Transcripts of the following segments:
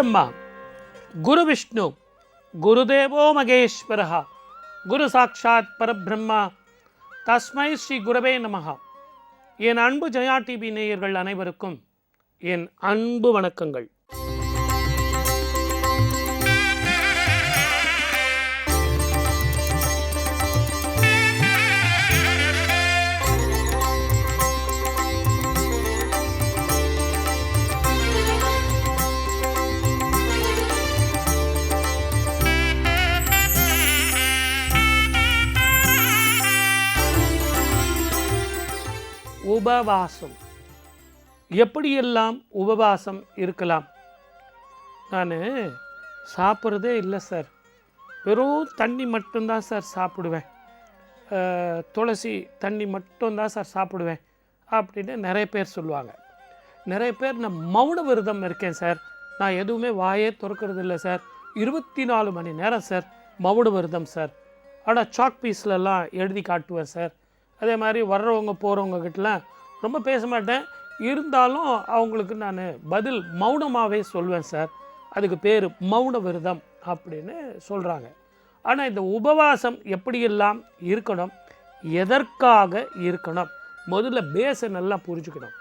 பிரம்மா குரு விஷ்ணு குருதேவோ மகேஸ்வரः குரு சாட்சாத் பரபிரம்மா தஸ்மை ஸ்ரீ குரவே நமஹ. என் அன்பு ஜெயா டிவி நேயர்கள் அனைவருக்கும் என் அன்பு வணக்கங்கள். உபவாசம், எப்படியெல்லாம் உபவாசம் இருக்கலாம்? நான் சாப்பிட்றதே இல்லை சார், வெறும் தண்ணி மட்டும்தான் சார் சாப்பிடுவேன், துளசி தண்ணி மட்டும்தான் சார் சாப்பிடுவேன் அப்படின்னு நிறைய பேர் சொல்லுவாங்க. நிறைய பேர் நான் மௌன விரதம் இருக்கேன் சார், நான் எதுவுமே வாயே திறக்கிறது இல்லை சார், 24 மணி நேரம் சார் மௌன விரதம் சார், ஆனால் சாக் பீஸ்லலாம் எழுதி காட்டுவேன் சார். அதே மாதிரி வர்றவங்க போகிறவங்க கிட்டலாம் ரொம்ப பேச மாட்டேன், இருந்தாலும் அவங்களுக்கு நான் பதில் மௌனமாகவே சொல்வேன் சார். அதுக்கு பேர் மௌன விரதம் அப்படின்னு சொல்கிறாங்க. ஆனால் இந்த உபவாசம் எப்படியெல்லாம் இருக்கணும், எதற்காக இருக்கணும், முதல்ல பேஸை நல்லா புரிஞ்சுக்கணும்.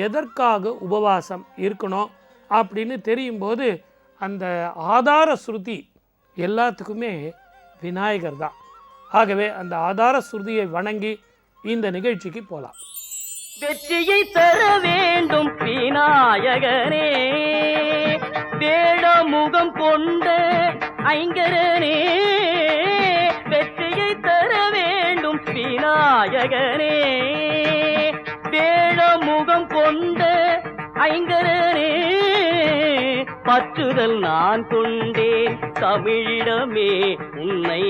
எதற்காக உபவாசம் இருக்கணும் அப்படின்னு தெரியும் போது அந்த ஆதார ஸ்ருதி எல்லாத்துக்குமே விநாயகர் தான். ஆகவே அந்த ஆதார ஸ்ருதியை வணங்கி இந்த நிகழ்ச்சிக்கு போகலாம். வெற்றியை தர வேண்டும் விநாயகனே, வேட முகம் கொண்ட ஐங்கரனே, வெற்றியை தர வேண்டும் விநாயகனே, வேட முகம் கொண்ட ஐங்கரனே, பற்றுதல் நான் கொண்டேன் தமிழிடமே, உன்னை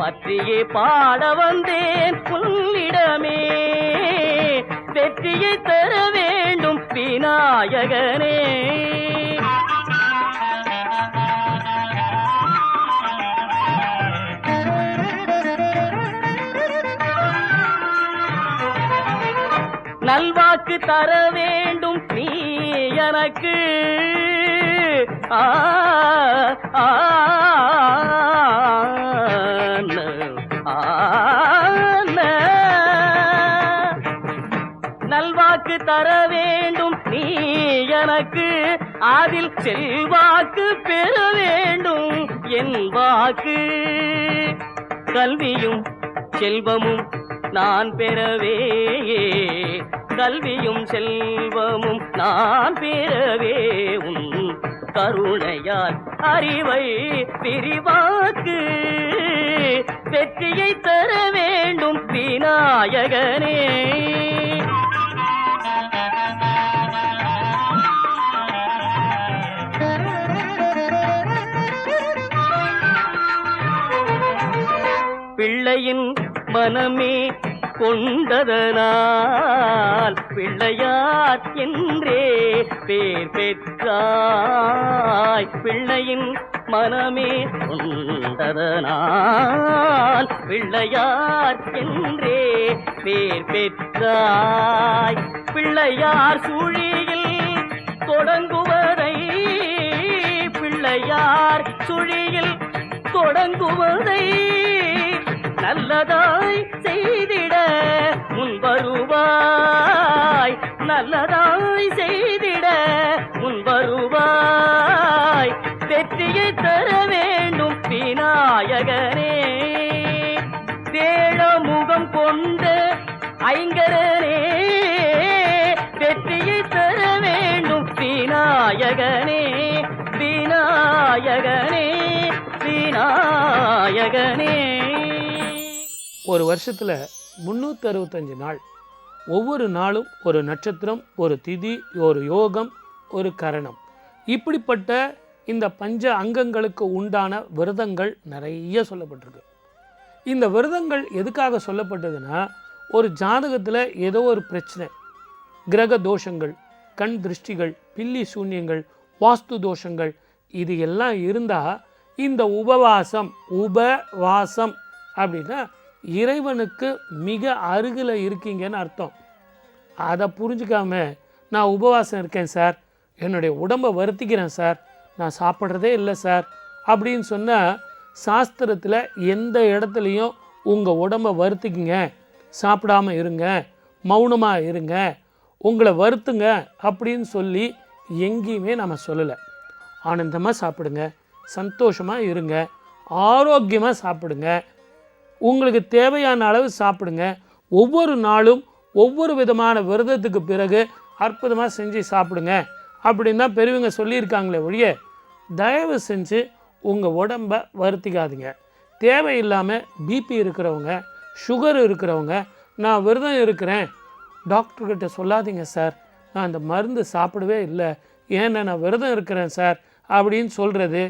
பற்றியே பாட வந்தேன் உன்னிடமே, வெற்றியை தர வேண்டும் விநாயகனே. நல்வாக்கு தர வேண்டும் நீ எனக்கு, நல்வாக்கு தர வேண்டும் நீ எனக்கு, அதில் செல்வாக்கு பெற வேண்டும் என் வாக்கு, கல்வியும் செல்வமும் நான் பெறவே, கல்வியும் செல்வமும் நான் பெறவே, உன் கருணையால் அறிவை விரிவாக்கு, வெற்றியை தர வேண்டும் விநாயகனே. பிள்ளையின் மனமே கொண்டதனால் பிள்ளையார் என்றே பேர் பெற்றாய், பிள்ளையின் மனமே கொண்டதனால் பிள்ளையார் என்றே பேர் பெற்றாய், பிள்ளையார் சுழியில் தொடங்குவதை, பிள்ளையார் சுழியில் தொடங்குவதை நல்லதாய் செய்திட முன்வருவாய், நல்லதாய் செய்திட முன்வருவாய், வெற்றியை தர வேண்டும் விநாயகனே, வேட முகம் கொண்ட ஐங்கரனே, வெற்றியை தர வேண்டும் விநாயகனே, விநாயகனே, விநாயகனே. ஒரு வருஷத்தில் 365 நாள், ஒவ்வொரு நாளும் ஒரு நட்சத்திரம், ஒரு திதி, ஒரு யோகம், ஒரு கரணம், இப்படிப்பட்ட இந்த பஞ்ச அங்கங்களுக்கு உண்டான விரதங்கள் நிறைய சொல்லப்பட்டிருக்கு. இந்த விரதங்கள் எதுக்காக சொல்லப்பட்டதுன்னா, ஒரு ஜாதகத்தில் ஏதோ ஒரு பிரச்சனை, கிரக தோஷங்கள், கண் திருஷ்டிகள், பில்லி சூன்யங்கள், வாஸ்து தோஷங்கள், இது எல்லாம் இருந்தால் இந்த உபவாசம் அப்படின்னா இறைவனுக்கு மிக அருகில் இருக்கீங்கன்னு அர்த்தம். அதை புரிஞ்சுக்காம நான் உபவாசம் இருக்கேன் சார், என்னுடைய உடம்பை வருத்திக்கிறேன் சார், நான் சாப்பிட்றதே இல்லை சார் அப்படின்னு சொன்னால், சாஸ்திரத்தில் எந்த இடத்துலையும் உங்கள் உடம்பை வருத்திக்கிங்க, சாப்பிடாமல் இருங்க, மௌனமாக இருங்க, உங்களை வருத்துங்க அப்படின்னு சொல்லி எங்கேயுமே நம்ம சொல்லலை. ஆனந்தமாக சாப்பிடுங்க, சந்தோஷமாக இருங்க, ஆரோக்கியமாக சாப்பிடுங்க, உங்களுக்கு தேவையான அளவு சாப்பிடுங்க. ஒவ்வொரு நாளும் ஒவ்வொரு விதமான விரதத்துக்கு பிறகு அற்புதமாக செஞ்சு சாப்பிடுங்க அப்படின்னு தான் பெரியவங்க சொல்லியிருக்காங்களே ஒழிய, தயவு செஞ்சு உங்கள் உடம்பை வருத்திக்காதீங்க. தேவையில்லாமல் பிபி இருக்கிறவங்க, சுகர் இருக்கிறவங்க, நான் விரதம் இருக்கிறேன் டாக்டர்கிட்ட சொல்லாதீங்க சார், நான் அந்த மருந்து சாப்பிடவே இல்லை, ஏன்னா நான் விரதம் இருக்கிறேன் சார் அப்படின்னு சொல்கிறது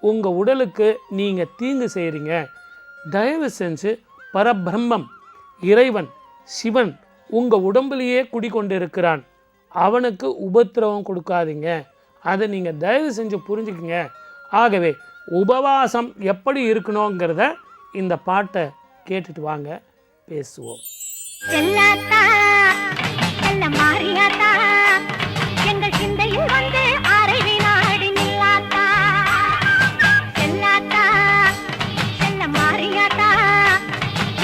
உங்கள் உடலுக்கு நீங்கள் தீங்கு செய்கிறீங்க. தயவு செஞ்சு பரபிரம்மம், இறைவன், சிவன் உங்கள் உடம்புலையே குடிக்கொண்டு இருக்கிறான், அவனுக்கு உபத்திரவம் கொடுக்காதீங்க. அதை நீங்கள் தயவு செஞ்சு புரிஞ்சுக்குங்க. ஆகவே உபவாசம் எப்படி இருக்கணுங்கிறத இந்த பாட்டை கேட்டுட்டு வாங்க, பேசுவோம். செல்லாத்தா செல்ல மாறியாத்தா எங்கள் சிந்தையில் வந்து அரை வினாடி நில்லாத்தா. செல்லாத்தா செல்ல மாறியாத்தா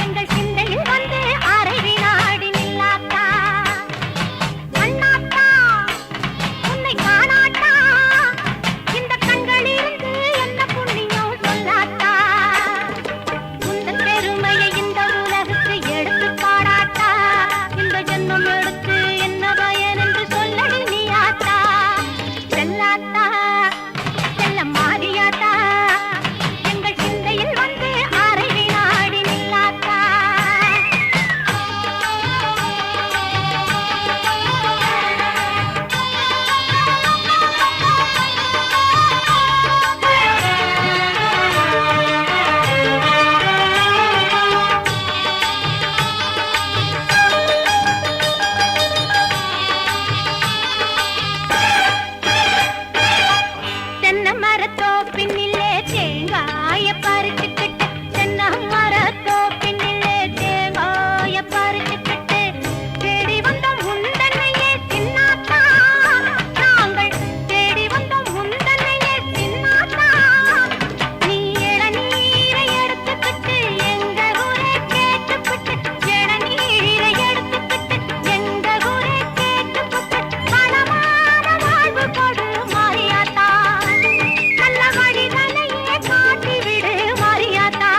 எங்கள் சிந்தையில் வந்து அரை வினாடி நில்லாத்தா. அண்ணாத்தா உன்னை காணாட்டா இந்த கண்களிலிருந்து என்ன புண்ணியம் சொல்லாத்தா. உந்தன் பெருமையை இந்த உலகுக்கு எடுத்து பாடாட்டா. இந்த ஜென்மம் எடுத்து என்ன பயன் என்று சொல்லடி நீயாத்தா. செல்லாத்தா செல்ல மாறியாத்தா எங்கள் சிந்தையில் வந்து அரை வினாடி நில்லாத்தா. தென்னை மரத்தோப்பினிலே தேங்காய பறிச்சுக்கிட்டு, தென்னை மரத்தோப்பினிலே தேங்காய பறிச்சுக்கிட்டு, தேடி வந்தோம் உந்தன்னையே சின்னாத்தா. நாங்கள் தேடி வந்தோம் உந்தன்னையே சின்னாத்தா. நீ இளநீரை எடுத்துக்கிட்டு எங்க ஊரே கேட்டுக்கிட்டு, இளநீரை எடுத்துக்கிட்டு எங்க ஊரே கேட்டுக்கிட்டு, பணமான வாழ்வு கொடு மாரியாத்தா. நல்ல வழிகளையே காட்டி விடு மாரியாத்தா.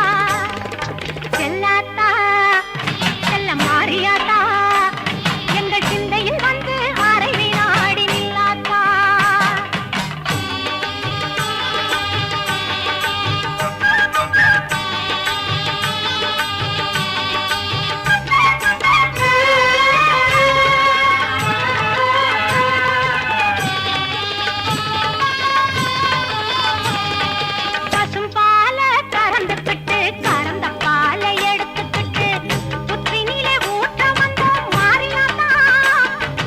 செல்லாத்தா செல்ல மாரியாத்தா எங்கள் சிந்தையில் வந்து அரை வினாடி நில்லாத்தா. பசும் பால கறந்துக்கிட்டு, கறந்த பாலை எடுத்துக்கிட்டு, புற்றினிலே ஊட்ட வந்தோம் மாரியாத்தா.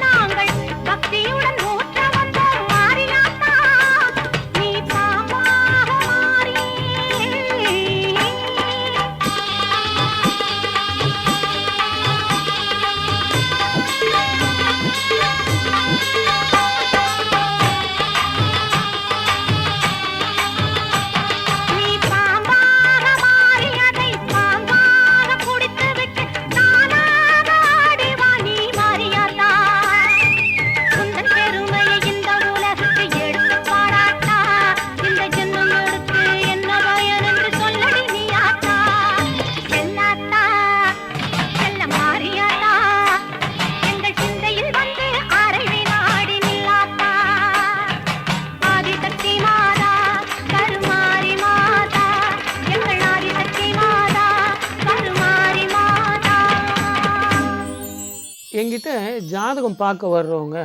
நாங்கள் பக்தியுடன் ஊட்ட வந்தோம் மாரியாத்தா. நீ பாம்பாக மாறி நீ பாம்பாக மாறி அதை பாம்பாக குடித்து விட்டு நானாக ஆடி வா நீ மாரியாத்தா. உந்தன் பெருமையை இந்த உலகுக்கு எடுத்து பாராட்டா. இந்த ஜென்மம் எடுத்து என்ன பயன் என்று சொல்லடி நீயாத்தா. செல்லாத்தா செல்ல மாரியாத்தா எங்கள் சிந்தையில் வந்து அரை வினாடி நில்லாத்தா. ஆதிசக்தி மாதா கருமாரி மாதா எங்கள் ஆதிசக்தி மாதா கருமாரி மாதா. என்கிட்ட ஜாதகம் பார்க்க வர்றவங்க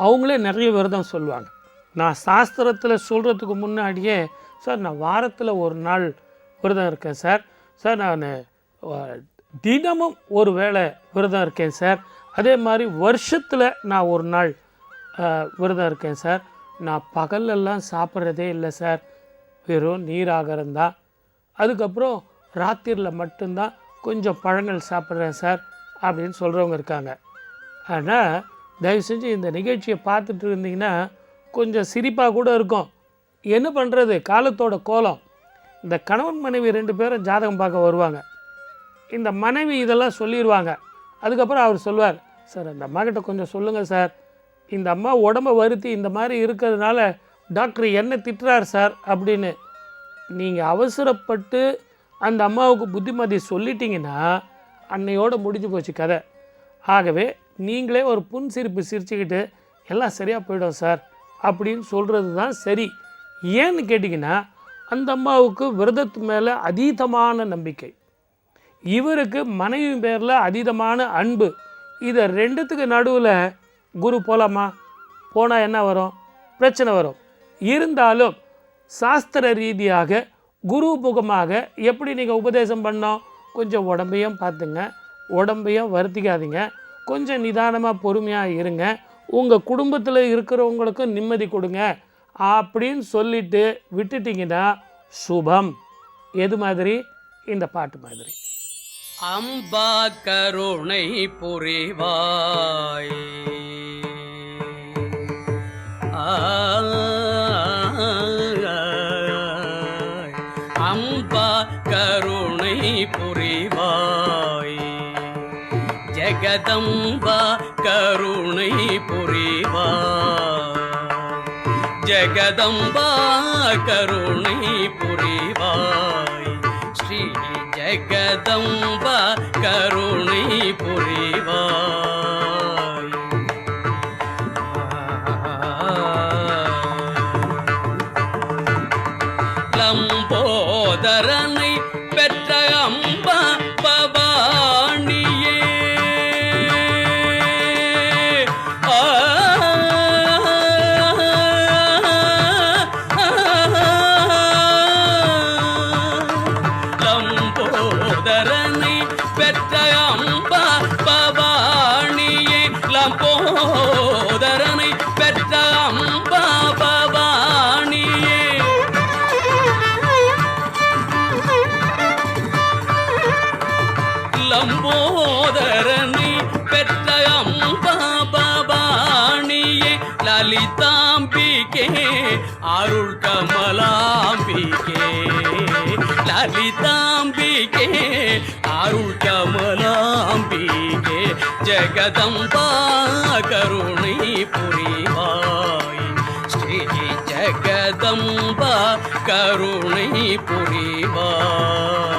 அவங்களே நிறைய விரதம் சொல்லுவாங்க. நான் சாஸ்திரத்தில் சொல்கிறதுக்கு முன்னாடியே, சார் நான் வாரத்தில் ஒரு நாள் விரதம் இருக்கேன் சார், சார் நான் தினமும் ஒரு வேளை விரதம் இருக்கேன் சார், அதே மாதிரி வருஷத்தில் நான் ஒரு நாள் விரதம் இருக்கேன் சார், நான் பகலெல்லாம் சாப்பிட்றதே இல்லை சார், வெறும் நீராகாரம் தான், அதுக்கப்புறம் ராத்திரியில் மட்டும்தான் கொஞ்சம் பழங்கள் சாப்பிட்றேன் சார் அப்படின்னு சொல்கிறவங்க இருக்காங்க. ஆனால் தயவு செஞ்சு இந்த நிகழ்ச்சியை பார்த்துட்டு இருந்தீங்கன்னா கொஞ்சம் சிரிப்பாக கூட இருக்கும். என்ன பண்ணுறது, காலத்தோட கோலம். இந்த கணவன் மனைவி 2 பேரும் ஜாதகம் பார்க்க வருவாங்க. இந்த மனைவி இதெல்லாம் சொல்லிடுவாங்க. அதுக்கப்புறம் அவர் சொல்வார், சார் அந்த அம்மாக்கிட்ட கொஞ்சம் சொல்லுங்கள் சார், இந்த அம்மா உடம்பை வருத்தி இந்த மாதிரி இருக்கிறதுனால டாக்டர் என்ன திட்டுறார் சார் அப்படின்னு. நீங்கள் அவசரப்பட்டு அந்த அம்மாவுக்கு புத்திமதி சொல்லிட்டீங்கன்னா அன்னையோடு முடிஞ்சு போச்சு கதை. ஆகவே நீங்களே ஒரு புன்சிரிப்பு சிரிச்சுக்கிட்டு எல்லாம் சரியாக போயிடும் சார் அப்படின்னு சொல்கிறது தான் சரி. ஏன்னு கேட்டிங்கன்னா அந்த அம்மாவுக்கு விரதத்து மேலே அதீதமான நம்பிக்கை, இவருக்கு மனைவி பேரில் அதீதமான அன்பு. இதை 2த்துக்கு நடுவில் குரு போகலாமா, போனால் என்ன வரும், பிரச்சனை வரும். இருந்தாலும் சாஸ்திர ரீதியாக குரு முகமாக எப்படி நீங்கள் உபதேசம் பண்ணோம், கொஞ்சம் உடம்பையும் பார்த்துங்க, உடம்பையும் வருத்திக்காதீங்க, கொஞ்சம் நிதானமாக பொறுமையாக இருங்க, உங்கள் குடும்பத்தில் இருக்கிறவங்களுக்கும் நிம்மதி கொடுங்க அப்படின்னு சொல்லிட்டு விட்டுட்டிங்கன்னா சுபம். எது மாதிரி, இந்த பாட்டு மாதிரி. அம்பா கருணை புரிவாய் அம்பா கருணை புரிவாய் ஜெகதம்பா கருணை புரிவாய் ஜெகதம்பா கருணை புரிவாய் ஸ்ரீ ஜெகதம்பா கருணை புரிவாய். லம்போதரனை பெற்ற அம்பா பவானியே லம்போதரனை பெற்ற அம்பா பவானியே லம்போதரனை பெற்ற அம்பா பவானியே லம்போதரனை பெற்ற அம்பா பவானியே லலிதாம்பிகே அருள் கமலாம்பிகே லலிதாம்பிகே அருள் கமலாம்பிகே ஜெகதம்பா கருணை புரிவாய் ஸ்ரீ ஜெகதம்பா கருணை புரிவாய்.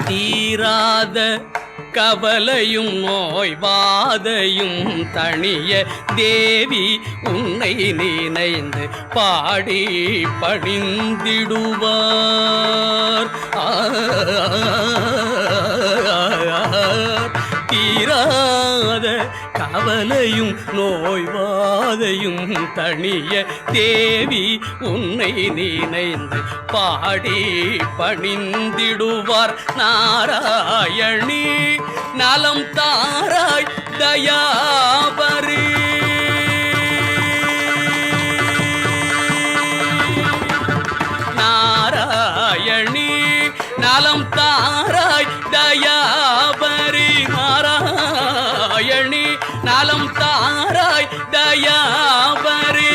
தீராத கவலையும் நோய்வாதையும் தணிய தேவி உன்னை நினைந்து பாடி பணிந்திடுவார். தீராத கவலையும் நோய்வாதையும் தணிய தேவி உன்னை நினைந்து பாடி பணிந்திடுவார். நாராயணி நலம் தாராய் தயாபரி நாராயணி நலம் தாராய் தயாபரி நாராயணி நலம் தாராய் தயாபரி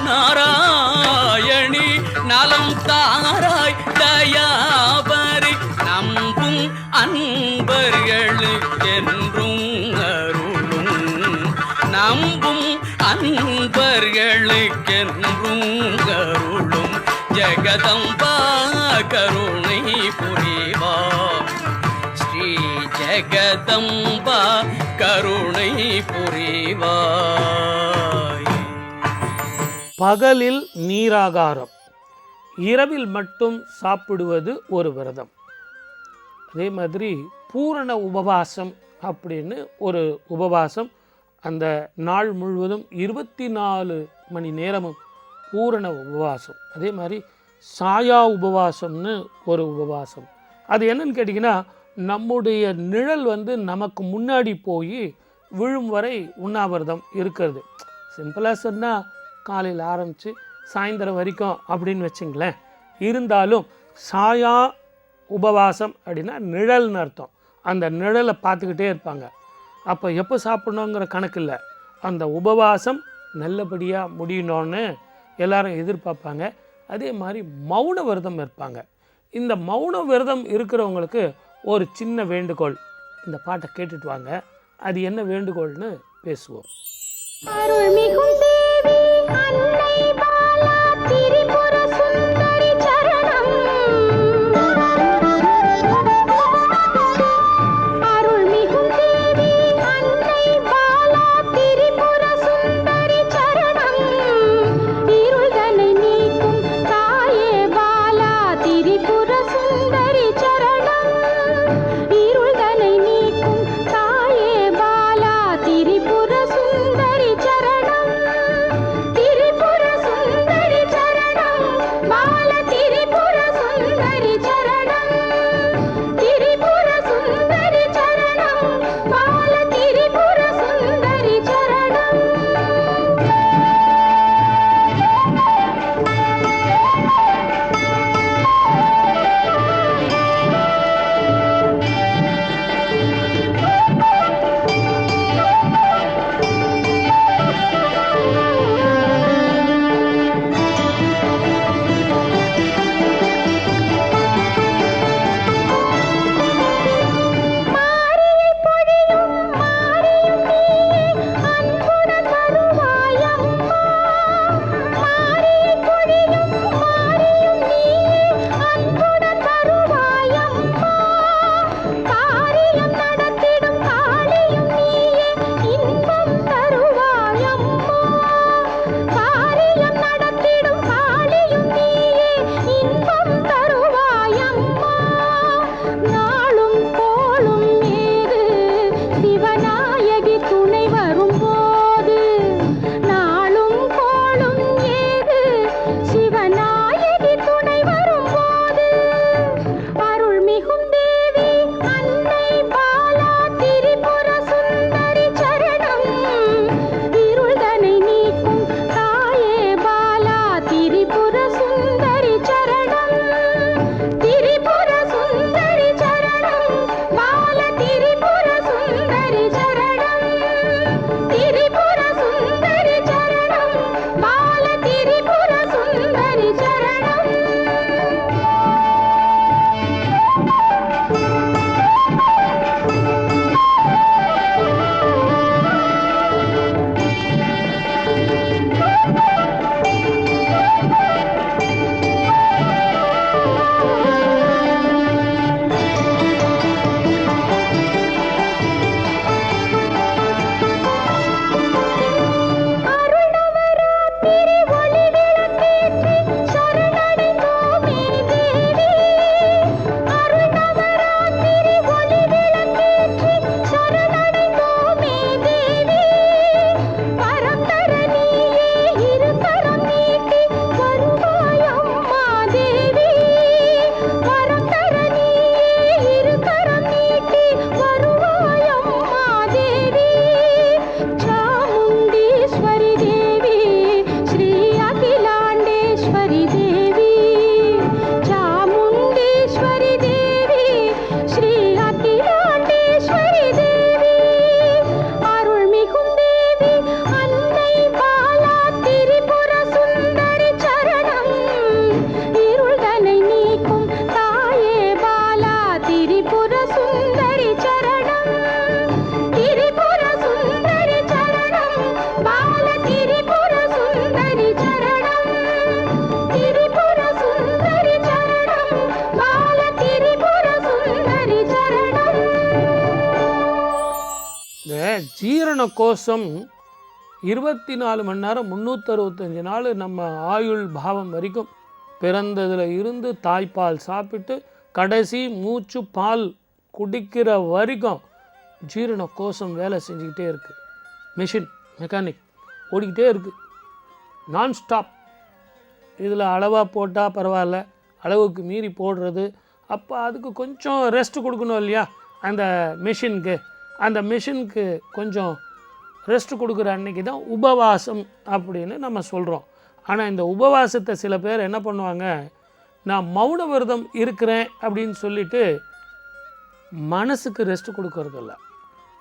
நாராயணி நலம் தாராய் தயாபரி நம்பும் அன்பர்களுக்கென்றும் அருளும் நம்பும் அன்பர்களுக்கென்றும் அருளும் ஜெகதம்பா கருணை புரிவாய் ஸ்ரீ ஜெகதம்பா கருணை புரிவாய். பகலில் நீராகாரம், இரவில் மட்டும் சாப்பிடுவது ஒரு விரதம். அதே மாதிரி பூரண உபவாசம் அப்படின்னு ஒரு உபவாசம், அந்த நாள் முழுவதும் 24 மணி நேரமும் பூரண உபவாசம். அதே மாதிரி சாயா உபவாசம்னு ஒரு உபவாசம். அது என்னன்னு கேட்டிங்கன்னா, நம்முடைய நிழல் நமக்கு முன்னாடி போய் விழும் வரை உண்ணாவிரதம் இருக்கிறது. சிம்பிளாக சொன்னால் காலையில் ஆரம்பித்து சாயந்தரம் வரைக்கும் அப்படின்னு வச்சுங்களேன். இருந்தாலும் சாயா உபவாசம் அப்படின்னா நிழல்னு அர்த்தம். அந்த நிழலை பார்த்துக்கிட்டே இருப்பாங்க. அப்போ எப்போ சாப்பிட்ணுங்கிற கணக்கு இல்லை, அந்த உபவாசம் நல்லபடியாக முடியணும்னு எல்லாரும் எதிர்பார்ப்பாங்க. அதே மாதிரி மௌன விரதம் இருப்பாங்க. இந்த மௌன விரதம் இருக்கிறவங்களுக்கு ஒரு சின்ன வேண்டுகோள். இந்த பாட்டை கேட்டுட்டு வாங்க, அது என்ன வேண்டுகோள்னு பேசுவோம். அருள்மிகும் தேவி அன்னை பாலா திரிபுர சுந்தரி சரணம். அருள்மிகும் தேவி அன்னை பாலா திரிபுர சுந்தரி சரணம். இருள்தனை நீக்கும் தாயே பாலா திரிபுர சுந்தரி சரணம். இருள்தனை நீக்கும் தாயே பாலா திரிபுர சுந்தரி சரணம். திரிபுர சுந்தரி சரணம். பால திரிபுர சுந்தரி சரணம். திரிபுர சுந்தரி சரணம். பால திரிபுர சுந்தரி சரணம். மாரியை பொழியும் மாரியும் நீயே அன்புடன் வருவாயம்மா. மாரியை பொழியும் மாரியும் நீயே அன்புடன் வருவாயம்மா. காரியம் நடத்திடும் காளியும் நீயே இன்பம் தருவாயம்மா. காரியம் நடத்திடும் காளியும் நீயே இன்பம் தருவாயம்மா. நாளும் கோளும் ஏது சிவநாயகி துணை வரும்போது. நாளும் கோளும் ஏது சிவநாயகி துணை வரும்போது. அருள்மிகும் தேவி அன்னை பாலா திரிபுர சுந்தரி சரணம். இருள்தனை நீக்கும் தாயே பாலா திரிபுர சுந்தரி சரணம். திரிபுர சுந்தரி சரணம். பால திரிபுர சுந்தரி சரணம். திரிபுர சுந்தரி சரணம். பால திரிபுர சுந்தரி சரணம். அருள்நவராத்திரி ஒளி விளக்கேற்றி சரணடைந்தோமே தேவி. அருள்நவராத்திரி ஒளி விளக்கேற்றி சரணடைந்தோமே தேவி. வரம் தர நீயே இருகரம் நீட்டி வருவாயம்மா தேவி. வரம் தர நீயே இருகரம் நீட்டி வருவாயம்மா தேவி. சாமுண்டீஸ்வரி தேவி ஸ்ரீ அகிலாண்டேஸ்வரி தேவி. சாமுண்டீஸ்வரி தேவி ஸ்ரீ அகிலாண்டேஸ்வரி தேவி. அருள்மிகும் தேவி அன்னை பாலா திரிபுர சுந்தரி சரணம். இருள்தனை நீக்கும் தாயே பாலா திரிபுர சுந்தரி சரணம். திரிபுர சுந்தரி சரணம். பால திரிபுர சுந்தரி சரணம். திரிபுர சுந்தரி சரணம். பால திரிபுர சுந்தரி சரணம். இந்த ஜீரண கோஷம் 24 மணி நேரம் 365 நாள் நம்ம ஆயுள் பாவம் வரைக்கும் பிறந்ததில் இருந்து தாய்ப்பால் சாப்பிட்டு கடைசி மூச்சு பால் குடிக்கிற வரைக்கும் ஜீரண கோஷம் வேலை செஞ்சுக்கிட்டே இருக்குது. மெக்கானிக் ஓடிக்கிட்டே இருக்குது நான் ஸ்டாப். இதில் அளவாக போட்டால் பரவாயில்ல, அளவுக்கு மீறி போடுறது. அப்போ அதுக்கு கொஞ்சம் ரெஸ்ட் கொடுக்கணும் இல்லையா அந்த மிஷினுக்கு. அந்த மிஷினுக்கு கொஞ்சம் ரெஸ்ட் கொடுக்குற அன்னைக்கு தான் உபவாசம் அப்படின்னு நம்ம சொல்கிறோம். ஆனால் இந்த உபவாசத்தை சில பேர் என்ன பண்ணுவாங்க, நான் மௌன விரதம் இருக்கிறேன் அப்படின்னு சொல்லிட்டு மனசுக்கு ரெஸ்ட் கொடுக்கறதில்ல.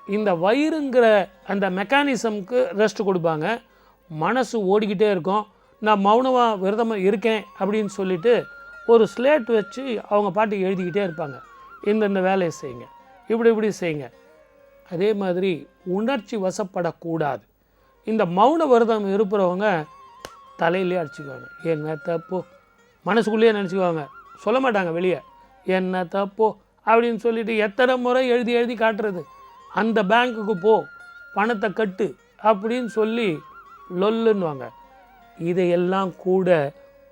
இந்த வயிறுங்கிற அந்த மெக்கானிசம்க்கு ரெஸ்ட் கொடுப்பாங்க. மனசு ஓடிக்கிட்டே இருக்கும். நான் மௌனமாக விரதமாக இருக்கேன் அப்படின்னு சொல்லிட்டு ஒரு ஸ்லேட் வச்சு அவங்க பாட்டு எழுதிக்கிட்டே இருப்பாங்க. இந்தந்த வேலையை செய்யுங்க, இப்படி செய்யுங்க. அதே மாதிரி உணர்ச்சி வசப்படக்கூடாது. இந்த மௌன விரதம் இருப்பவங்க தலையிலே அடிச்சுக்குவாங்க. என்ன தப்போ மனசுக்குள்ளேயே நினச்சிக்குவாங்க, சொல்ல மாட்டாங்க வெளியே. என்ன தப்போ அப்படின்னு சொல்லிட்டு எத்தனை முறை எழுதி காட்டுறது. அந்த பேங்க்குக்கு போ, பணத்தை கட்டு அப்படின்னு சொல்லி லொல்லுன்னுவாங்க. இதையெல்லாம் கூட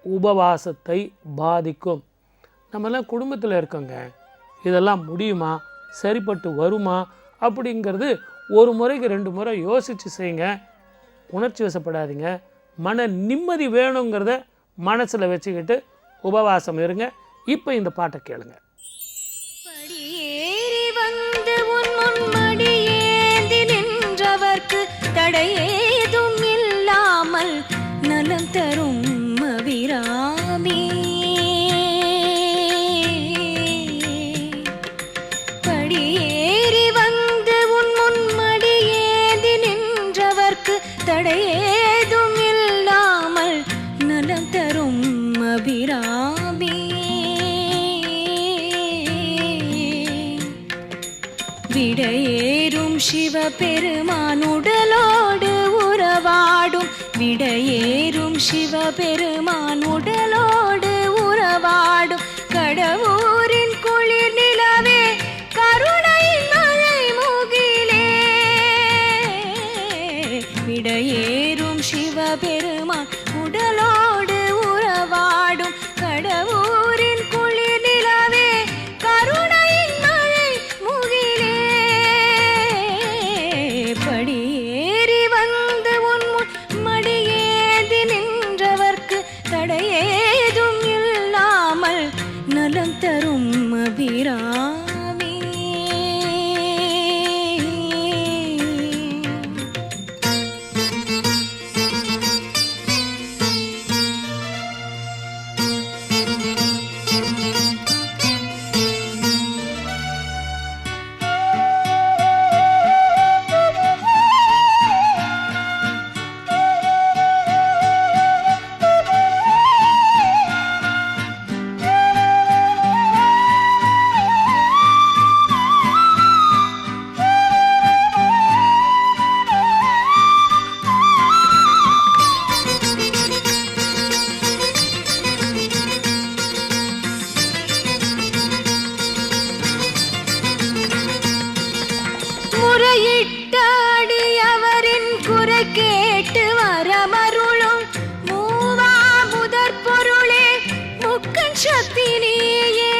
உபவாசத்தை பாதிக்கும். நம்மெல்லாம் குடும்பத்தில் இருக்கோங்க, இதெல்லாம் முடியுமா, சரிப்பட்டு வருமா அப்படிங்கிறது ஒரு முறைக்கு 2 முறை யோசித்து செய்யுங்க. உணர்ச்சி வசப்படாதீங்க. மன நிம்மதி வேணுங்கிறத மனசில் வச்சுக்கிட்டு உபவாசம் இருங்க. இப்போ இந்த பாட்டை கேளுங்க. படியேறி வந்து உன் முன் மடியேந்தி நின்றவர்க்கு தடையேதும் இல்லாமல் நலம் தரும் அபிராமி. படியேறி வந்து உன் முன் மடியேந்தி நின்றவர்க்கு தடையேதும் இல்லாமல் நலம் தரும் அபிராமி. விடையேறும் சிவபெருமான் உடலோடு உறவாடும், விடையேறும் சிவபெருமான் உடலோடு உறவாடும், கடவுரின் குளிர் நிலவே கருணையின் மழை முகிலே. விடையேறும் சிவபெருமான் உடலோடு உறவாடும், கடவுரின் குளிர் நிலவே கருணையின் மழை முகிலே. படியேறி வந்து உன் முன் மடியேந்தி நின்றவர்க்கு தடையேதும் இல்லாமல் நலம் தரும் அபிராமி. முறையிட்ட அடியவரின் குறை கேட்டு வரமருளும் மூவா முதற் பொருளே முக்கண் சக்தி நீயே.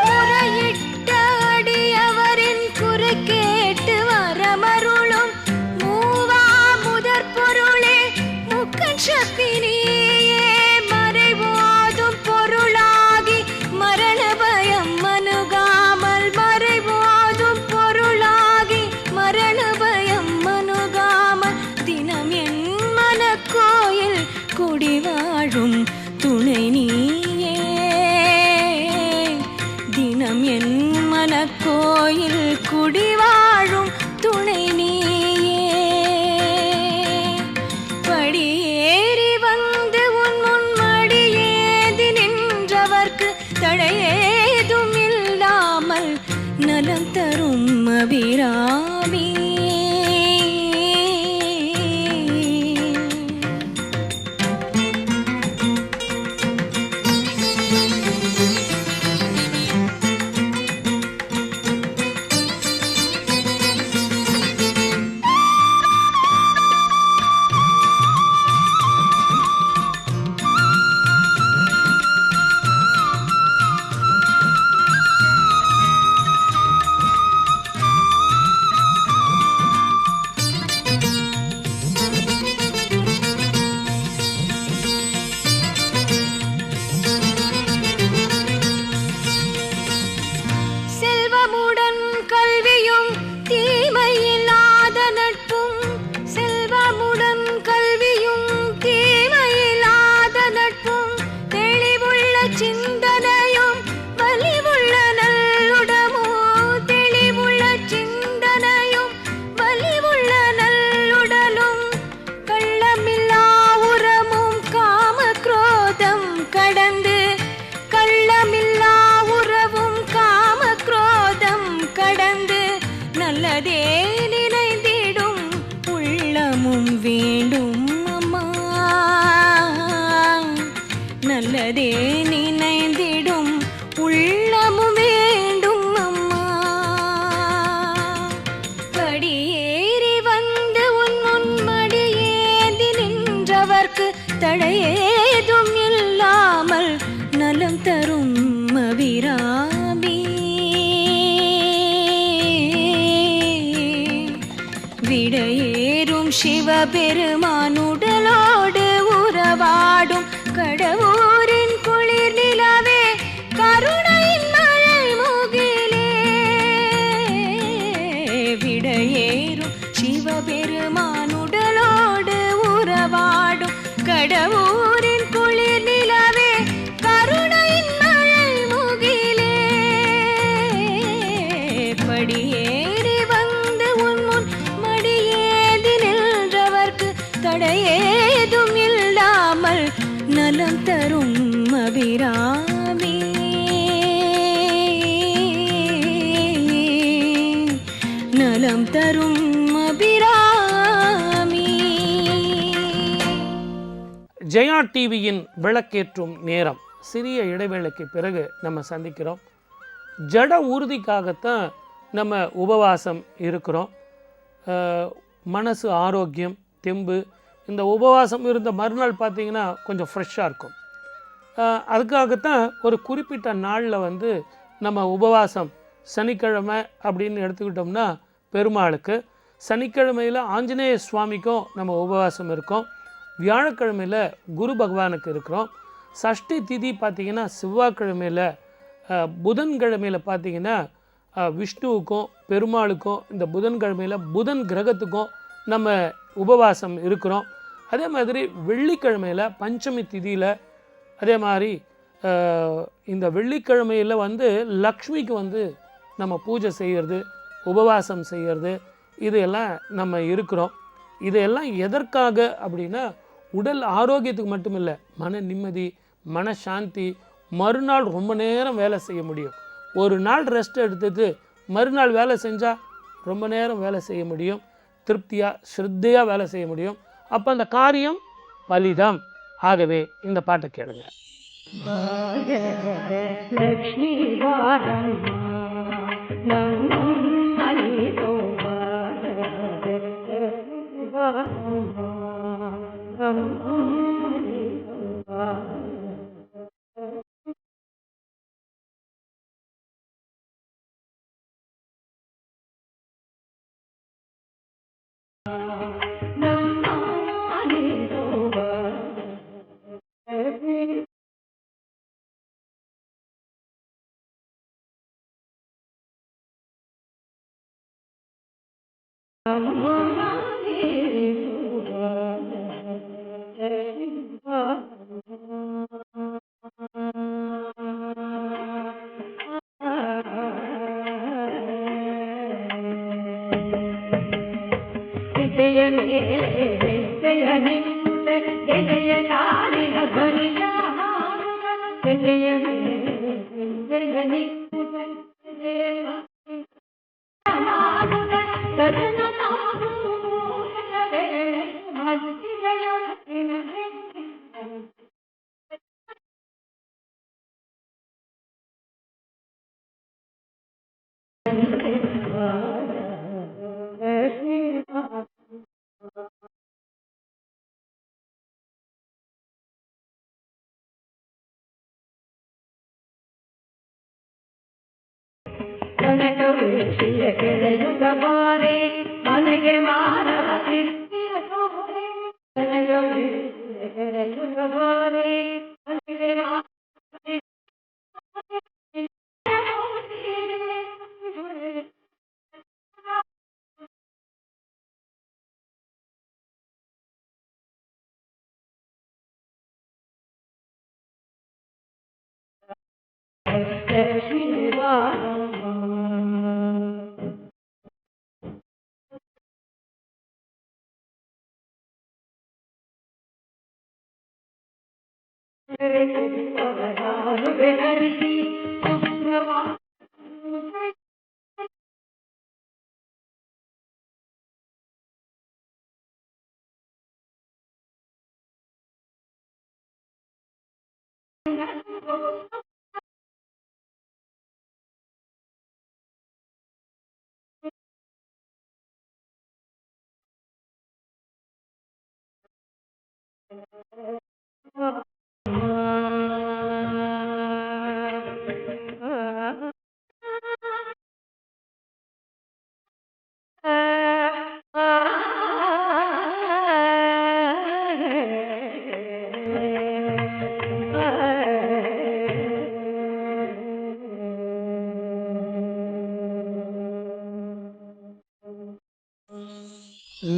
முறையிட்ட அடியவரின் குறை கேட்டு வரமருளும் மூவா முதற் பொருளே முக்கண் சக்தி நீயே. மறைவோதும் பொருளாகி மரண பயம் மனுகாமல், மறைவோதும் பொருளாகி மரண பயம் மனுகாமல், தினம் என் மனக்கோயில் குடிவாழும் துணை நீயே. தினம் என் மனக்கோயில் குடிவாழும் துணை நீயே. படியேறி வந்து உன் முன் மடியேந்தி நின்றவர்க்கு தடையேதும் இல்லாமல் நலம் தரும் அபிராமி. உனதே நினைந்திடும் உள்ளமும் வேண்டும் அம்மா. படியேறி வந்து உன் முன்மடியேந்தி நின்றவர்க்கு தடையேதும் இல்லாமல் நலம் தரும் அபிராமி. விடையேறும் சிவபெருமானுடலோடு உறவாடும் கடவுரின் குளிர் நிலவே கருணையின் மழை முகிலே. விடையேறும் சிவபெருமானுடலோடு உறவாடும் கடவுரின் குளிர் நிலவே கருணையின் மழை முகிலே. படியேறி வந்து உன் முன் மடியேந்தி நின்றவர்க்கு தடையேதும் இல்லாமல் நலம் தரும் அபிராமி. நலம் தரும் அபிராமி. ஜெயா டிவியின் விளக்கேற்றும் நேரம். சிறிய இடைவேளைக்கு பிறகு நம்ம சந்திக்கிறோம். ஜட ஊர்திக்காகத்தான் நம்ம உபவாசம் இருக்கிறோம். மனசு ஆரோக்கியம், தெம்பு. இந்த உபவாசம் இருந்த மறுநாள் பார்த்திங்கன்னா கொஞ்சம் ஃப்ரெஷ்ஷாக இருக்கும். அதுக்காகத்தான் ஒரு குறிப்பிட்ட நாளில் வந்து நம்ம உபவாசம். சனிக்கிழமை அப்படின்னு எடுத்துக்கிட்டோம்னா பெருமாளுக்கு, சனிக்கிழமையில் ஆஞ்சநேய சுவாமிக்கும் நம்ம உபவாசம் இருக்கோம். வியாழக்கிழமையில் குரு பகவானுக்கு இருக்கிறோம். சஷ்டி திதி பார்த்திங்கன்னா செவ்வாய்க்கிழமையில், புதன்கிழமையில் பார்த்திங்கன்னா விஷ்ணுவுக்கும் பெருமாளுக்கும், இந்த புதன்கிழமையில் புதன் கிரகத்துக்கும் நம்ம உபவாசம் இருக்கிறோம். அதே மாதிரி வெள்ளிக்கிழமையில் பஞ்சமி திதியில், அதே மாதிரி இந்த வெள்ளிக்கிழமையில் வந்து லக்ஷ்மிக்கு வந்து நம்ம பூஜை செய்கிறது, உபவாசம் செய்கிறது, இதையெல்லாம் நம்ம இருக்கிறோம். இதையெல்லாம் எதற்காக அப்படின்னா உடல் ஆரோக்கியத்துக்கு மட்டும் இல்லை, மன நிம்மதி, மனசாந்தி. மறுநாள் ரொம்ப நேரம் வேலை செய்ய முடியும். ஒரு நாள் ரெஸ்ட் எடுத்துட்டு மறுநாள் வேலை செஞ்சால் ரொம்ப நேரம் வேலை செய்ய முடியும். திருப்தியாக ஸ்ரத்தையாக வேலை செய்ய முடியும். அப்போ அந்த காரியம் பலிதம். ஆகவே இந்த பாட்டை கேளுங்க. லக்ஷ்மி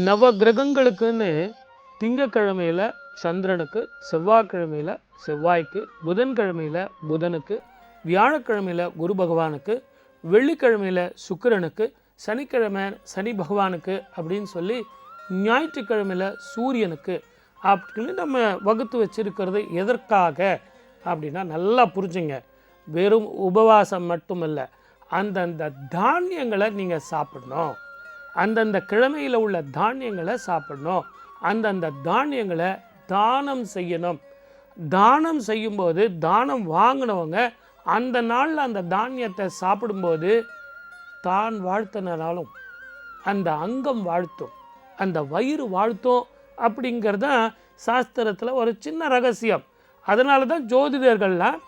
நவ கிரகங்களுக்குன்னு திங்கக்கிழமையில் சந்திரனுக்கு, செவ்வாய்க்கிழமையில் செவ்வாய்க்கு, புதன்கிழமையில் புதனுக்கு, வியாழக்கிழமையில் குரு பகவானுக்கு, வெள்ளிக்கிழமையில் சுக்கிரனுக்கு, சனிக்கிழமை சனி பகவானுக்கு அப்படின்னு சொல்லி ஞாயிற்றுக்கிழமையில் சூரியனுக்கு அப்படின்னு நம்ம வகுத்து வச்சிருக்கிறது எதற்காக அப்படின்னா நல்லா புரிஞ்சுங்க. வெறும் உபவாசம் மட்டுமல்ல, அந்தந்த தானியங்களை நீங்கள் சாப்பிடணும், அந்தந்த கிழமையில் உள்ள தானியங்களை சாப்பிடணும், அந்தந்த தானியங்களை தானம் செய்யணும். தானம் செய்யும்போது தானம் வாங்கினவங்க அந்த நாளில் அந்த தானியத்தை சாப்பிடும்போது தான் வாழ்த்தினாலும் அந்த அங்கம் வாழ்த்தும், அந்த வயிறு வாழ்த்தும். அப்படிங்கிறது தான் சாஸ்திரத்தில் ஒரு சின்ன ரகசியம். அதனால தான் ஜோதிடர்கள்லாம்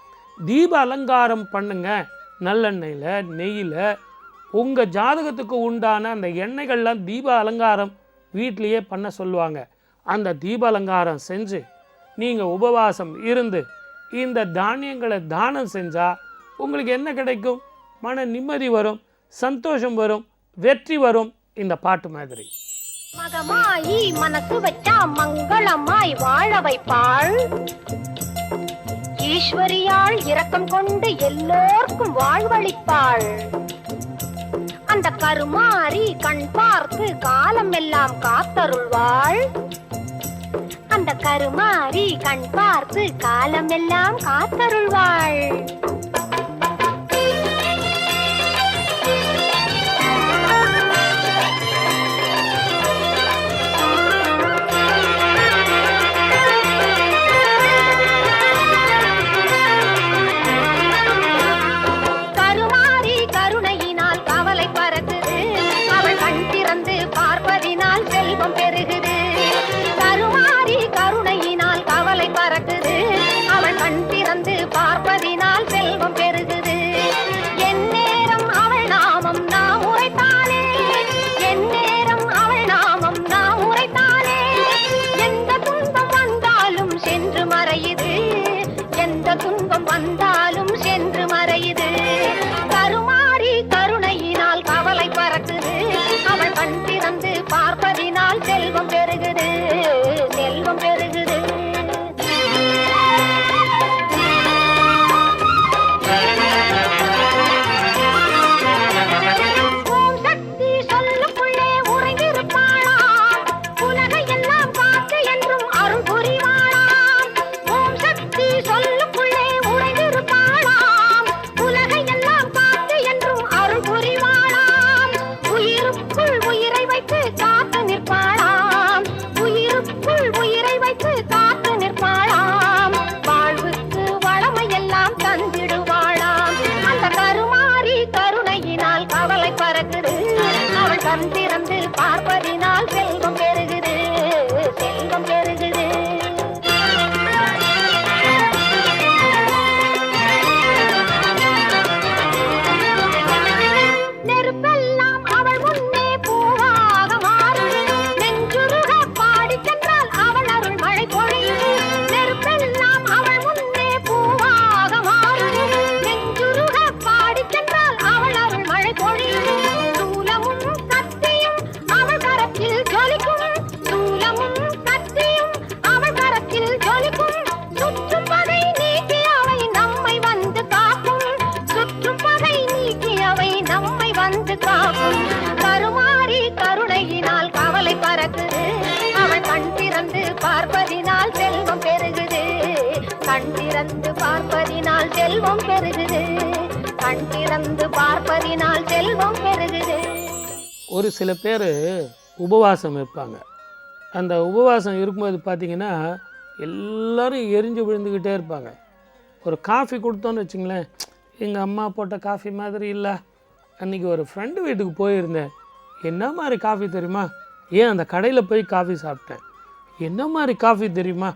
தீப அலங்காரம் பண்ணுங்க, நல்லெண்ணெயில் நெய்யில் உங்கள் ஜாதகத்துக்கு உண்டான அந்த எண்ணெய்கள்லாம் தீப அலங்காரம் வீட்லேயே பண்ண சொல்லுவாங்க. அந்த தீப அலங்காரம் செஞ்சு நீங்கள் உபவாசம் இருந்து இந்த தானியங்களை தானம் செஞ்சால் உங்களுக்கு என்ன கிடைக்கும்? மன நிம்மதி வரும், சந்தோஷம் வரும், வெற்றி வரும். இந்த பாட்டு மாதிரி மகமாயி மனசு வச்சா மங்களமாய் வாழ வைப்பாள். ஈஸ்வரியாள் இரக்கம் கொண்டு எல்லோர்க்கும் வாழ்வளிப்பாள். அந்த கருமாரி கண் பார்த்து காலம் எல்லாம் காத்தருள்வாள். அந்த கருமாரி கண் பார்த்து காலம் எல்லாம் காத்தருள்வாள். பார்ப்பதினால் செல்வம் பெருகுது. எந்நேரம் அவள் நாமம் நாம் உரைத்தாலே, எந்நேரம் அவள் நாமம் நாம் உரைத்தாலே, எந்த துன்பம் வந்தாலும் சென்று மறையுது, எந்த துன்பம் வந்தாலும் சென்று மறையுது. கருமாரி கருணையினால் கவலை பறக்குது. அவள் கண் திறந்து பார்ப்பதினால் செல்வம் பெருகுது, செல்வம் பெருகுது. கண் திறந்து பார்ப்பதினால் செல்வம் பெருகுது, செல்வம் பெருகுது. நெருப்பெல்லாம் அவள் முன்னே பூவாக மாறும். நெஞ்சுருக பாடி சென்றால் அவள் அருள் மழை பொழியும். நெருப்பெல்லாம் அவள் முன்னே பூவாக மாறும். நெஞ்சுருக பாடி சென்றால் அவள் அருள் மழை பொழியும். கருமாரி கருணையினால் கவலை பறக்குது. அவள் கண் திறந்து பார்ப்பதினால் செல்வம் பெருகுது, கண் திறந்து பார்ப்பதினால் செல்வம் பெருகுது, கண் திறந்து பார்ப்பதினால் செல்வம் பெருகுது. ஒரு சில பேர் உபவாசம் இருப்பாங்க. அந்த உபவாசம் இருக்கும்போது பார்த்திங்கன்னா எல்லோரும் எரிஞ்சு விழுந்துக்கிட்டே இருப்பாங்க. ஒரு காஃபி கொடுத்தோன்னு வச்சுங்களேன், எங்கள் அம்மா போட்ட காஃபி மாதிரி இல்லை. அன்றைக்கி ஒரு ஃப்ரெண்டு வீட்டுக்கு போயிருந்தேன், என்ன மாதிரி காஃபி தெரியுமா, ஏன் அந்த கடையில் போய் காஃபி சாப்பிட்டேன், என்ன மாதிரி காஃபி தெரியுமா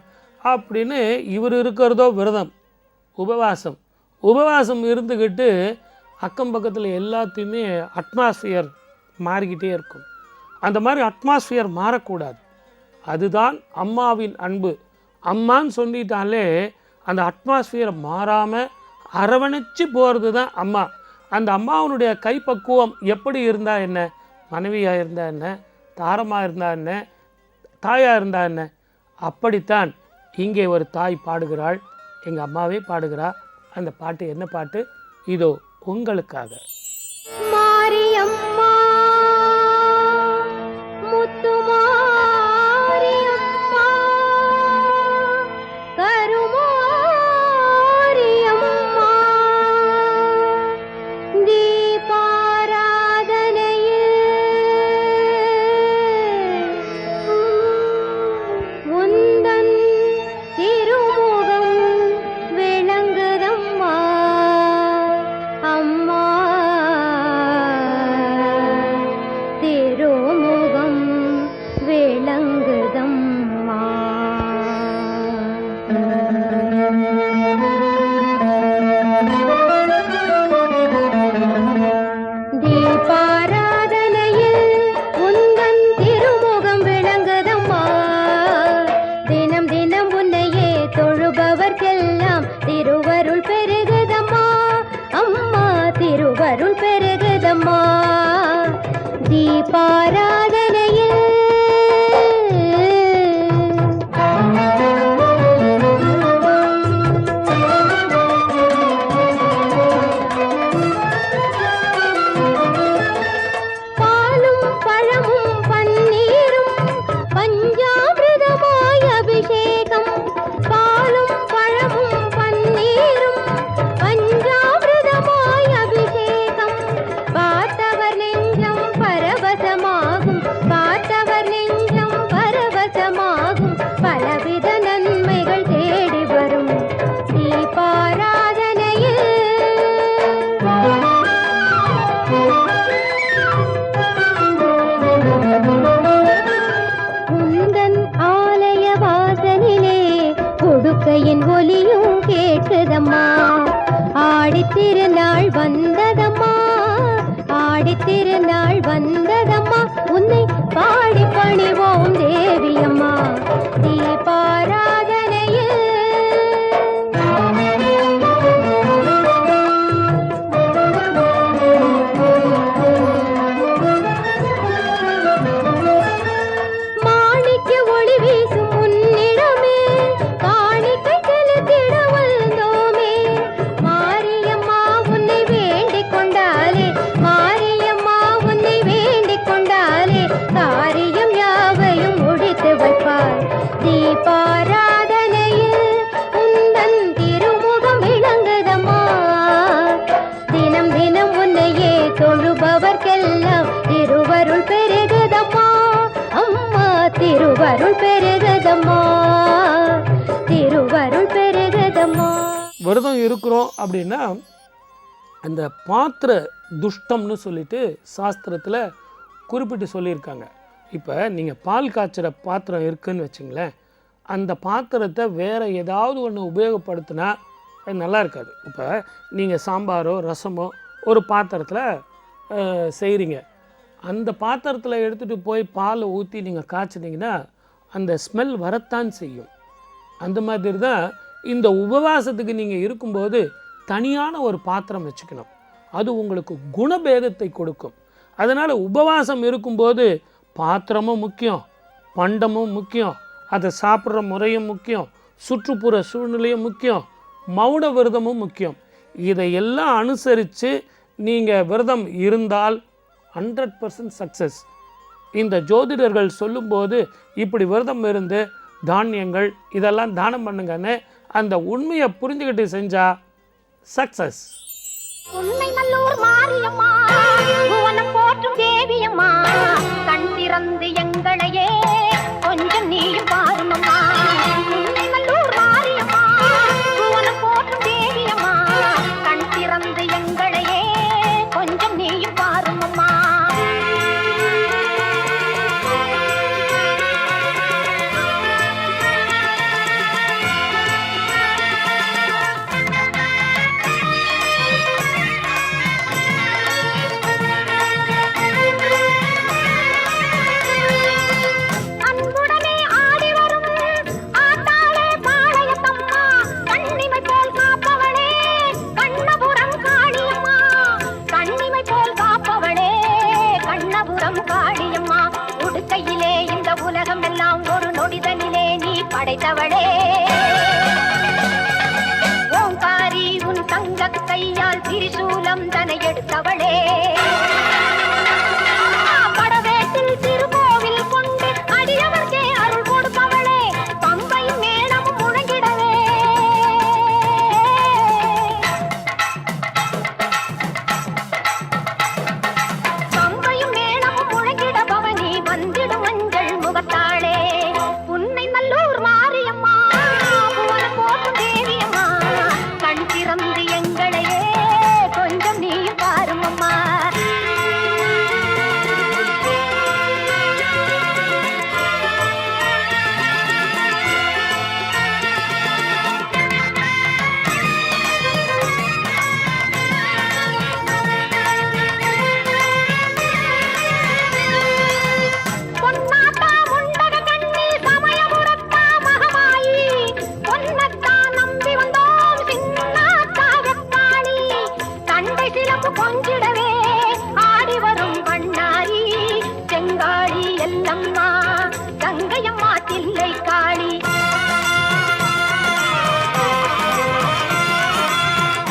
அப்படின்னு இவர் இருக்கிறதோ விரதம், உபவாசம். உபவாசம் இருந்துக்கிட்டு அக்கம் பக்கத்தில் எல்லாத்தையுமே அட்மாஸ்ஃபியர் மாறிக்கிட்டே இருக்கும். அந்த மாதிரி அட்மாஸ்ஃபியர் மாறக்கூடாது. அதுதான் அம்மாவின் அன்பு. அம்மான்னு சொல்லிட்டாலே அந்த அட்மாஸ்ஃபியரை மாறாமல் அரவணைச்சு போகிறது தான் அம்மா. அந்த அம்மாவனுடைய கைப்பக்குவம் எப்படி இருந்தால் என்ன, மனைவியாக இருந்தால் என்ன, தாரமாக இருந்தால் என்ன, தாயாக இருந்தால் என்ன, அப்படித்தான் இங்கே ஒரு தாய் பாடுகிறாள். எங்கள் அம்மாவே பாடுகிறா. அந்த பாட்டு என்ன பாட்டு? இதோ உங்களுக்காக. மாரியம்மா முத்துமாரியம்மா கருமாரியம்மா தீபாராதனையில் உந்தன் திருமுகம் விளங்குதம்மா அம்மா திருமுகம் விளங்குதம்மா. தீபாராதனையில் உந்தன் திருமுகம் விளங்குதம்மா. தினம் தினம் உன்னையே தொழுபவர்க்கெல்லாம் திருவருள் பெருகுதம்மா அம்மா, திருவருள் பெருகுதம்மா. தீபாராதனையில் பாலும் பழமும் பன்னீரும் பஞ்சாமிர்தமாய் அபிஷேகம். பாலும் பழமும் பன்னீரும் பஞ்சாமிர்தமாய் அபிஷேகம். பார்த்தவர் நெஞ்சம் பரவசமாகும், பார்த்தவர் நெஞ்சம் பரவசமாகும். பலவித நன்மைகள் தேடி வரும் தீபாராதனையில். உந்தன் ஆலய வாசலிலே கொடுக்கையின் ஒலியும் கேட்குதம்மா. ஆடித்திருநாள் வந்ததம்மா, ஆடித்திருநாள் வந்ததம்மா. உன்னை பாடி பணிவோம் தேவியம்மா தீபாராதனையில். மாணிக்க ஒளி வீசும் உன்னிடமே காணிக்கை செலுத்திட வந்தோமே. மாரியம்மா உன்னை வேண்டிக் கொண்டாலே, மாரியம்மா உன்னை வேண்டிக் கொண்டாலே காரியம் யாவையும் முடித்து வைப்பார் தீபாராதனையில். உந்தன் திருமுகம் விளங்குதம்மா. தினம் தினம் உன்னையே தொழுபவர்க்கெல்லாம் திருவருள் பெருகுதம்மா அம்மா, திருவருள் பெருகுதம்மா, திருவருள் பெருகுதம்மா. விரதம் இருக்கிறோம் அப்படின்னா அந்த பாத்திர துஷ்டம்னு சொல்லிட்டு சாஸ்திரத்தில் குறிப்பிட்டு சொல்லியிருக்காங்க. இப்போ நீங்கள் பால் காய்ச்சுற பாத்திரம் இருக்குதுன்னு வச்சுங்களேன், அந்த பாத்திரத்தை வேறு ஏதாவது ஒன்று உபயோகப்படுத்தினா அது நல்லா இருக்காது. இப்போ நீங்கள் சாம்பாரோ ரசமோ ஒரு பாத்திரத்தில் செய்கிறீங்க, அந்த பாத்திரத்தில் எடுத்துகிட்டு போய் பாலை ஊற்றி நீங்கள் காய்ச்சினீங்கன்னா அந்த ஸ்மெல் வரத்தான் செய்யும். அந்த மாதிரி தான் இந்த உபவாசத்துக்கு நீங்கள் இருக்கும்போது தனியான ஒரு பாத்திரம் வச்சுக்கணும். அது உங்களுக்கு குணபேதத்தை கொடுக்கும். அதனால் உபவாசம் இருக்கும்போது பாத்திரமும் முக்கியம், பண்டமும் முக்கியம், அதை சாப்பிட்ற முறையும் முக்கியம், சுற்றுப்புற சூழ்நிலையும் முக்கியம், மௌன விரதமும் முக்கியம். இதையெல்லாம் அனுசரித்து நீங்கள் விரதம் இருந்தால் 100% சக்ஸஸ். இந்த ஜோதிடர்கள் சொல்லும்போது இப்படி விரதம் இருந்து தானியங்கள் இதெல்லாம் தானம் பண்ணுங்கன்னு அந்த உண்மையை புரிஞ்சுக்கிட்டு செஞ்சா சக்ஸஸ். உன்னை நல்லூர் மாரியம்மா புவனம் போற்றும் தேவியம்மா, கண் திறந்து எங்களையே கொஞ்சம் நீயும் பாருமம்மா. உன்னை நல்லூர் மாரியம்மா புவனம் போற்றும் தேவியம்மா, கண் திறந்து எங்களையே கொஞ்சம் நீயும் பாருமம்மா. புரிந்தவளே ஓங்காரி உன் தங்க கையால் திரிசூலம் தனை எடுத்தவளே படவேட்டில் திருக்கோவில் கொண்டு அடியவர்க்கே அருள் கொடுப்பவளே பம்பை மேளம் முழங்கிடவே பம்பையும் மேளம் முழங்கிட பவனி வந்திடும் மஞ்சள் முகத்தாளே உன்னை நல்லூர் மாரியம்மா புவன போற்றும் தேவியம்மா கண் திறந்து எங்களையே கொஞ்சம் நீ பாரும் அம்மா பொன்னாத்தா முண்டக கண்ணி சமயபுரத்தா மகமாயி பொன்னத்தா நம்பி வந்தோம் சின்னாத்தா வெப்பாளி தண்டை சிலம்பு கொஞ்சிடவே ஆடி வரும் பண்ணாரி செங்காளி எல்லம்மா கங்கையம்மா தில்லை காளி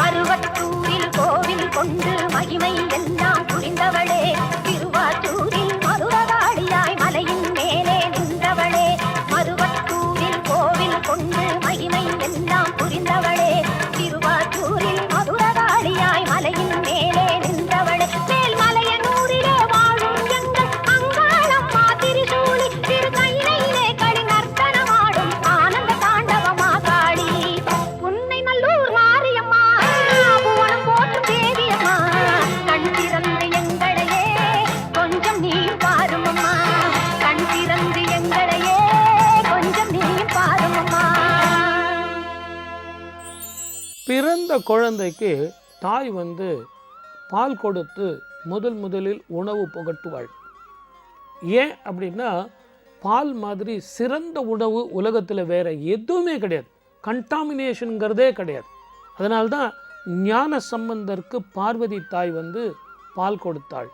மருவத்தூரில் கோவில் கொண்டு மகிமை எல்லாம் புரிந்தவளே திருவாச்சூரில் மதுரகாளியாய் மலையின் மேலே நின்றவளே மருவத்தூரில் கோவில் கொண்டு மகிமை எல்லாம் புரிந்தவளே திருவாச்சூரில் மதுரகாளியாய் மலையின் மேலே நின்றவளே மேல்மலையனூரிலே வாழும் எங்கள் அங்காளம்மா திரிசூலி திருக்கையிலே களி நர்த்தனமாடும் ஆனந்த தாண்டவமா காளி உன்னை நல்லூர் மாரியம்மா புவனம் போற்றும் தேவியம்மா கண் திறந்து எங்களையே கொஞ்சம் நீ பாரும் அம்மா கண் திறந்து எங்களையே கொஞ்சம் நீ பாரும் அம்மா பிறந்த குழந்தைக்கு தாய் வந்து பால் கொடுத்து முதலில் உணவு புகட்டுவாள். ஏன் அப்படின்னா பால் மாதிரி சிறந்த உணவு உலகத்தில் வேற எதுவுமே கிடையாது, கண்டாமினேஷனுங்கிறதே கிடையாது. அதனால்தான் ஞான சம்பந்தருக்கு பார்வதி தாய் வந்து பால் கொடுத்தாள்.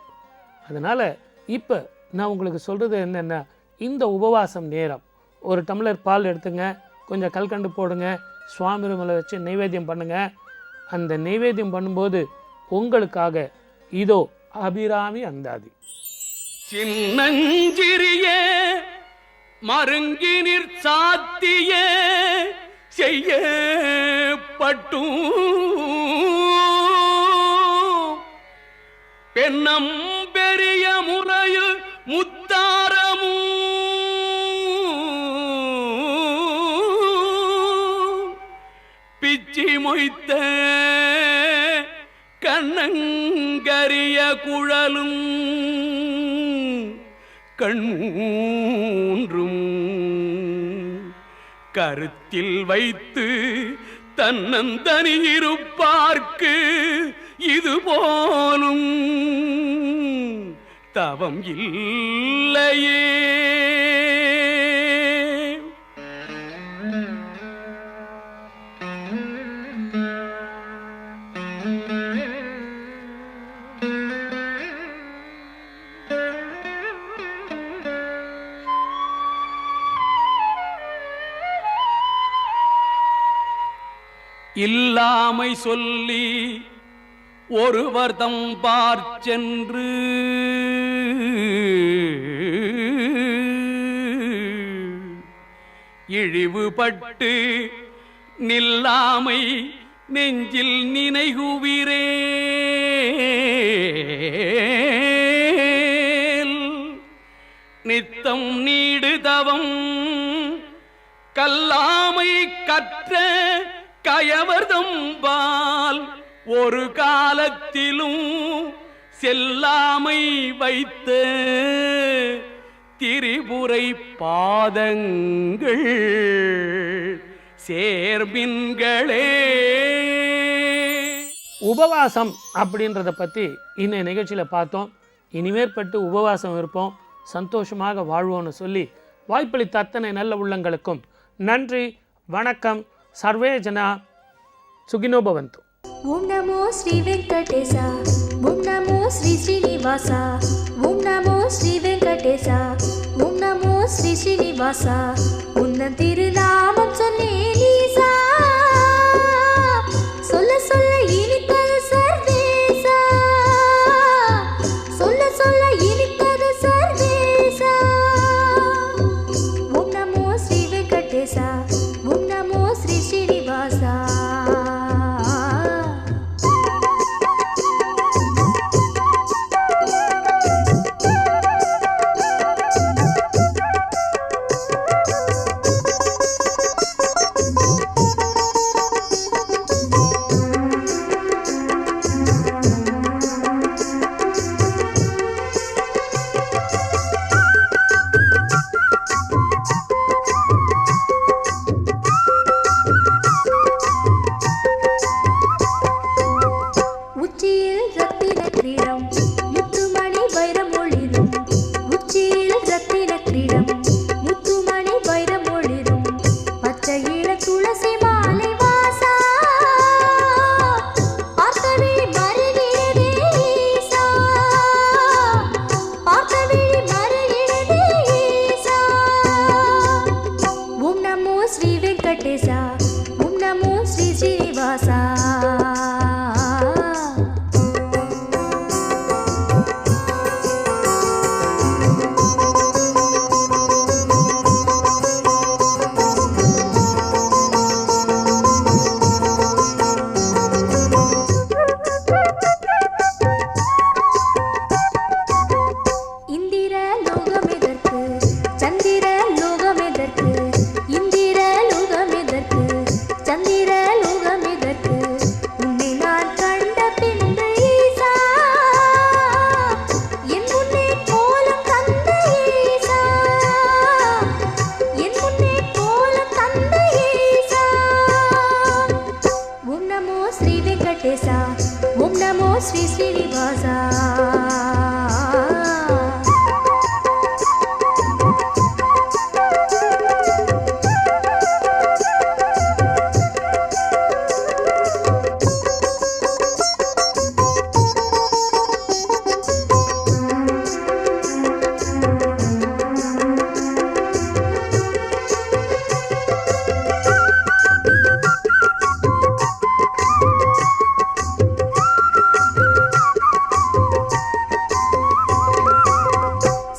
அதனால் இப்போ நான் உங்களுக்கு சொல்கிறது என்னென்னா, இந்த உபவாசம் நேரம் ஒரு டம்ளர் பால் எடுத்துங்க, கொஞ்சம் கல்கண்டு போடுங்க, சுவாமி ரூமில் வச்சு நைவேத்தியம் பண்ணுங்க. அந்த நைவேத்தியம் பண்ணும்போது உங்களுக்காக இதோ அபிராமி அந்தாதி. சின்னஞ்சிறிய மருங்கினிற் சாத்திய செய்யப்பட்டும் பெண்ணம் பெரிய முறையு முத்தாரமும் பிச்சி மொய்த்த கண்ணங்கரிய குழலும் கண்மூன்றும் கருத்தில் வைத்து தன்னந்தனி இருப்பார்க்கு இது போலும் தவம் இல்லையே. இல்லாமை சொல்லி ஒருவர் தம்பார் சென்று இழிவுபட்டு நில்லாமை நெஞ்சில் நினைகுவிரேல் நித்தம் நீடு தவம் கல்லாமை கற்ற கயவர்தம்பால் ஒரு காலத்திலும் செல்லாமை வைத்த திரிபுரை பாதங்கள் சேர்மின்களே. உபவாசம் அப்படின்றத பற்றி இந்த நிகழ்ச்சியில் பார்த்தோம். இனிமேற்பட்டு உபவாசம் இருப்போம், சந்தோஷமாக வாழ்வோன்னு சொல்லி வாய்ப்பளித்த அத்தனை நல்ல உள்ளங்களுக்கும் நன்றி, வணக்கம். சர்வே ஜனா சுகினோ பவந்து. ஓம் நமோ ஸ்ரீ வெங்கடேசா, ஓம் நமோ ஸ்ரீ ஸ்ரீனிவாசா, ஓம் நமோ ஸ்ரீ வெங்கடேசா, ஓம் நமோ ஸ்ரீ ஸ்ரீனிவாசா உந்தன் திருநாமம் சொன்னேன் ஈசா சொல்ல சொல்ல இனித்தது சர்வேசா சொல்ல சொல்ல இனித்தது சர்வேசா ஓம் நமோ ஸ்ரீ வெங்கடேசா ஓம் நமோ ஸ்ரீ ஸ்ரீனிவாசா உச்சியில் ரத்தின கிரீடம் முத்துமணி வைரம் ஒளிரும் உச்சியில் ரத்தின கிரீடம் முத்துமணி வைரம் ஒளிரும் பச்சை இள துளசி மாலை வாசா பார்த்தவிழி மருகினதே ஈசா பார்த்தவிழி மருகினதே ஈசா ஓம் நமோ ஸ்ரீ வெங்கடேசா ஓம் நமோ ஸ்ரீ ஸ்ரீனிவாசா இந்திர லோகமெதற்கு சந்திர லோகமெதற்கு இந்திர லோகமெதற்கு சந்திர லோகமெதற்கு உன்னை நான் கண்ட பின்பு ஈசா என் முன்னே கோலம் தந்த ஈசா என் முன்னே கோலம் தந்த ஈசா ஓம் நமோ ஸ்ரீ வெங்கடேசா ஓம் நமோ ஸ்ரீ ஸ்ரீனிவாசா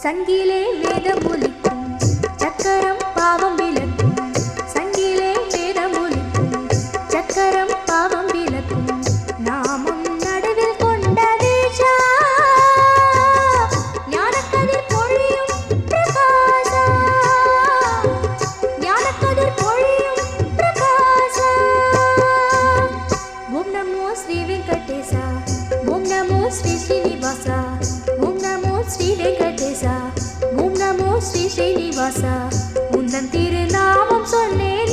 சங்கிலே வேதமொலிக்கும் சக்கரம் பாவம் விளக்கும் சங்கிலே வேதமொலிக்கும் சக்கரம் பாவம் விளக்கும் நாமம் நடுவில் கொண்ட தேசா ஞானக்கதிர் பொழியும் பிரகாசா ஞானக்கதிர் பொழியும் பிரகாசா ஓம் நமோ ஸ்ரீ வெங்கடேசா ஓம் நமோ ஸ்ரீ ஸ்ரீனிவாசா ஓம் நமோ ஸ்ரீ வெங்கடேசா ஓம் நமோ ஸ்ரீ ஸ்ரீனிவாசா உந்தன் திருநாமம் சொன்னேன்